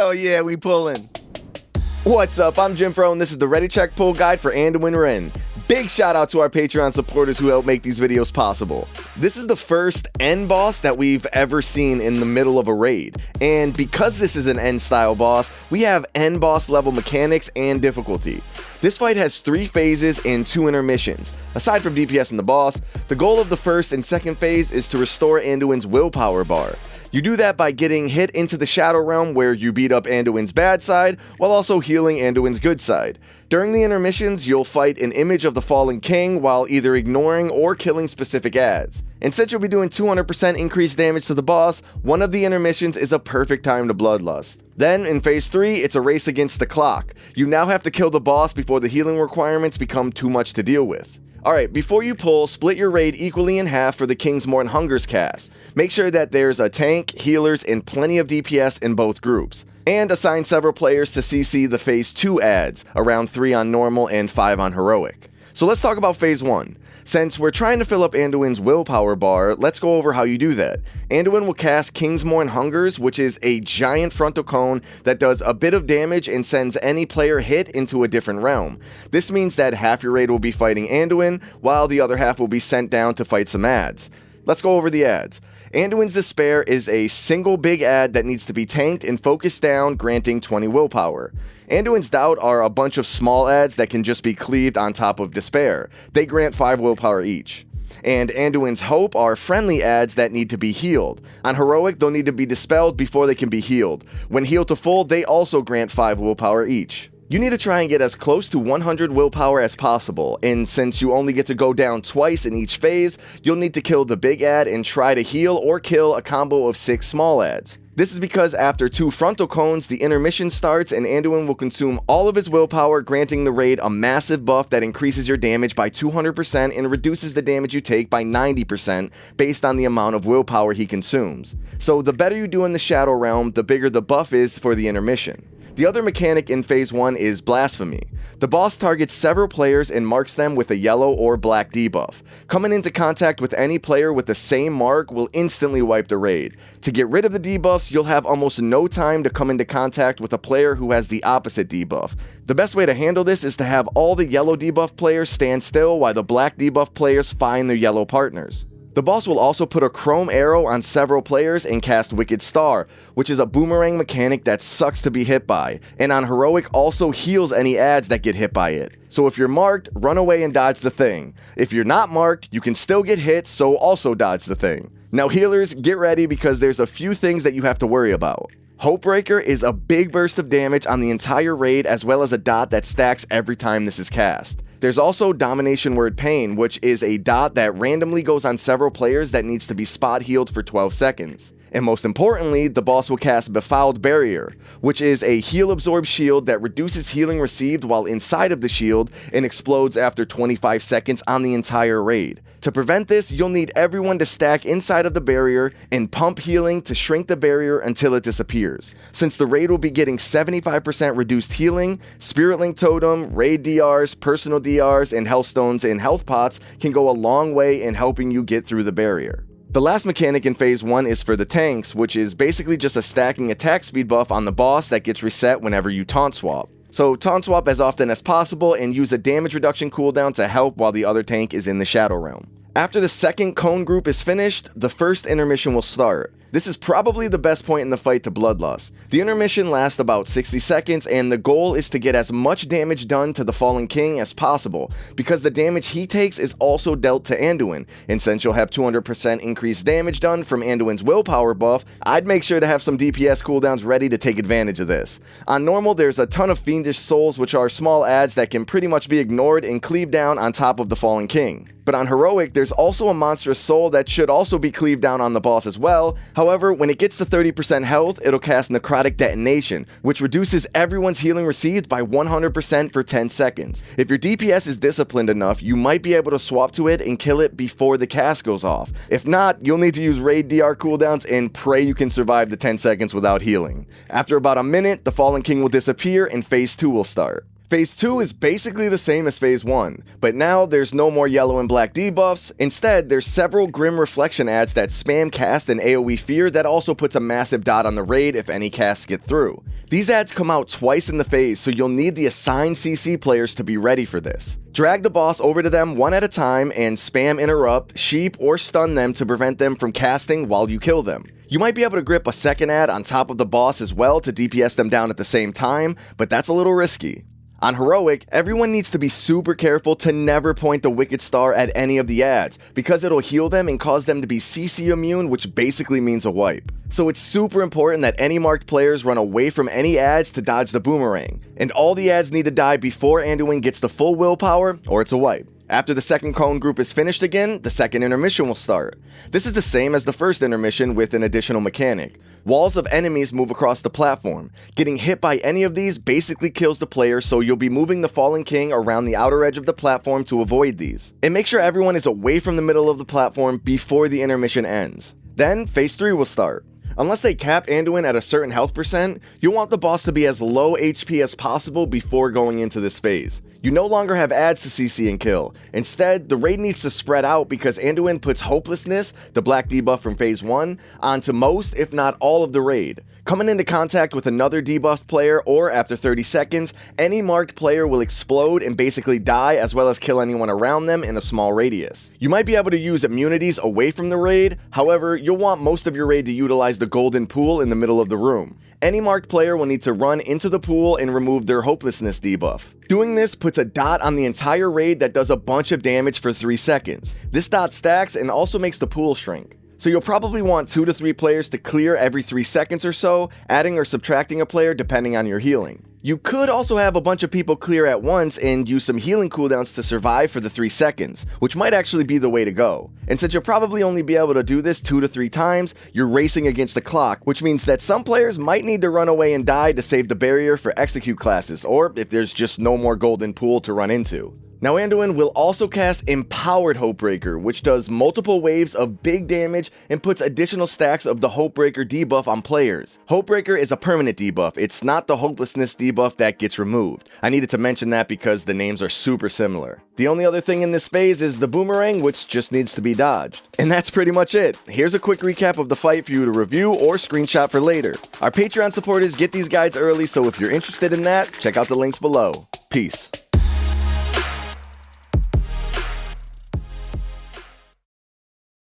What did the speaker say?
Hell yeah, we pulling. What's up? I'm Jimfro, and this is the Ready Check Pull Guide for Anduin Wrynn. Big shout out to our Patreon supporters who help make these videos possible. This is the first end boss that we've ever seen in the middle of a raid, and because this is an end style boss, we have end boss level mechanics and difficulty. This fight has 3 phases and 2 intermissions. Aside from DPS and the boss, the goal of the first and second phase is to restore Anduin's willpower bar. You do that by getting hit into the Shadow Realm where you beat up Anduin's bad side, while also healing Anduin's good side. During the intermissions, you'll fight an image of the fallen king while either ignoring or killing specific ads. And since you'll be doing 200% increased damage to the boss, one of the intermissions is a perfect time to bloodlust. Then, in phase 3, it's a race against the clock. You now have to kill the boss before the healing requirements become too much to deal with. Alright, before you pull, split your raid equally in half for the Kingsmorn Hungers cast. Make sure that there's a tank, healers, and plenty of DPS in both groups. And assign several players to CC the phase 2 ads, around 3 on normal and 5 on heroic. So let's talk about phase 1. Since we're trying to fill up Anduin's willpower bar, let's go over how you do that. Anduin will cast Kingsmorn Hungers, which is a giant frontal cone that does a bit of damage and sends any player hit into a different realm. This means that half your raid will be fighting Anduin, while the other half will be sent down to fight some ads. Let's go over the ads. Anduin's Despair is a single big ad that needs to be tanked and focused down, granting 20 willpower. Anduin's Doubt are a bunch of small ads that can just be cleaved on top of Despair. They grant 5 willpower each. And Anduin's Hope are friendly ads that need to be healed. On Heroic, they'll need to be dispelled before they can be healed. When healed to full, they also grant 5 willpower each. You need to try and get as close to 100 willpower as possible, and since you only get to go down twice in each phase, you'll need to kill the big ad and try to heal or kill a combo of 6 small ads. This is because after 2 frontal cones, the intermission starts and Anduin will consume all of his willpower, granting the raid a massive buff that increases your damage by 200% and reduces the damage you take by 90% based on the amount of willpower he consumes. So the better you do in the Shadow Realm, the bigger the buff is for the intermission. The other mechanic in phase 1 is Blasphemy. The boss targets several players and marks them with a yellow or black debuff. Coming into contact with any player with the same mark will instantly wipe the raid. To get rid of the debuffs, you'll have almost no time to come into contact with a player who has the opposite debuff. The best way to handle this is to have all the yellow debuff players stand still while the black debuff players find their yellow partners. The boss will also put a chrome arrow on several players and cast Wicked Star, which is a boomerang mechanic that sucks to be hit by, and on Heroic also heals any ads that get hit by it. So if you're marked, run away and dodge the thing. If you're not marked, you can still get hit, so also dodge the thing. Now healers, get ready because there's a few things that you have to worry about. Hopebreaker is a big burst of damage on the entire raid as well as a dot that stacks every time this is cast. There's also Domination Word Pain, which is a dot that randomly goes on several players that needs to be spot healed for 12 seconds. And most importantly, the boss will cast Befouled Barrier, which is a heal absorb shield that reduces healing received while inside of the shield and explodes after 25 seconds on the entire raid. To prevent this, you'll need everyone to stack inside of the barrier and pump healing to shrink the barrier until it disappears. Since the raid will be getting 75% reduced healing, Spirit Link Totem, raid DRs, personal DRs, and Healthstones and health pots can go a long way in helping you get through the barrier. The last mechanic in phase 1 is for the tanks, which is basically just a stacking attack speed buff on the boss that gets reset whenever you taunt swap. So taunt swap as often as possible and use a damage reduction cooldown to help while the other tank is in the Shadow Realm. After the second cone group is finished, the first intermission will start. This is probably the best point in the fight to Bloodlust. The intermission lasts about 60 seconds and the goal is to get as much damage done to the Fallen King as possible because the damage he takes is also dealt to Anduin, and since you'll have 200% increased damage done from Anduin's willpower buff, I'd make sure to have some DPS cooldowns ready to take advantage of this. On normal, there's a ton of Fiendish Souls, which are small ads that can pretty much be ignored and cleave down on top of the Fallen King. But on Heroic, there's also a Monstrous Soul that should also be cleaved down on the boss as well. However, when it gets to 30% health, it'll cast Necrotic Detonation, which reduces everyone's healing received by 100% for 10 seconds. If your DPS is disciplined enough, you might be able to swap to it and kill it before the cast goes off. If not, you'll need to use raid DR cooldowns and pray you can survive the 10 seconds without healing. After about a minute, the Fallen King will disappear and phase 2 will start. Phase 2 is basically the same as Phase 1, but now there's no more yellow and black debuffs. Instead, there's several Grim Reflection ads that spam cast and AoE fear that also puts a massive dot on the raid if any casts get through. These ads come out twice in the phase, so you'll need the assigned CC players to be ready for this. Drag the boss over to them one at a time and spam interrupt, sheep, or stun them to prevent them from casting while you kill them. You might be able to grip a second ad on top of the boss as well to DPS them down at the same time, but that's a little risky. On Heroic, everyone needs to be super careful to never point the Wicked Star at any of the ads, because it'll heal them and cause them to be CC immune, which basically means a wipe. So it's super important that any marked players run away from any ads to dodge the boomerang, and all the ads need to die before Anduin gets the full willpower, or it's a wipe. After the second cone group is finished again, the second intermission will start. This is the same as the first intermission with an additional mechanic. Walls of enemies move across the platform. Getting hit by any of these basically kills the player, so you'll be moving the Fallen King around the outer edge of the platform to avoid these. And make sure everyone is away from the middle of the platform before the intermission ends. Then, Phase 3 will start. Unless they cap Anduin at a certain health percent, you'll want the boss to be as low HP as possible before going into this phase. You no longer have ads to CC and kill. Instead, the raid needs to spread out because Anduin puts Hopelessness, the black debuff from Phase 1, onto most, if not all of the raid. Coming into contact with another debuffed player, or after 30 seconds, any marked player will explode and basically die, as well as kill anyone around them in a small radius. You might be able to use immunities away from the raid, however, you'll want most of your raid to utilize the golden pool in the middle of the room. Any marked player will need to run into the pool and remove their Hopelessness debuff. Doing this puts a dot on the entire raid that does a bunch of damage for 3 seconds. This dot stacks and also makes the pool shrink. So you'll probably want 2 to 3 players to clear every 3 seconds or so, adding or subtracting a player depending on your healing. You could also have a bunch of people clear at once and use some healing cooldowns to survive for the 3 seconds, which might actually be the way to go. And since you'll probably only be able to do this 2 to 3 times, you're racing against the clock, which means that some players might need to run away and die to save the barrier for execute classes, or if there's just no more golden pool to run into. Now Anduin will also cast Empowered Hopebreaker, which does multiple waves of big damage and puts additional stacks of the Hopebreaker debuff on players. Hopebreaker is a permanent debuff, it's not the Hopelessness debuff that gets removed. I needed to mention that because the names are super similar. The only other thing in this phase is the boomerang, which just needs to be dodged. And that's pretty much it. Here's a quick recap of the fight for you to review or screenshot for later. Our Patreon supporters get these guides early, so if you're interested in that, check out the links below. Peace.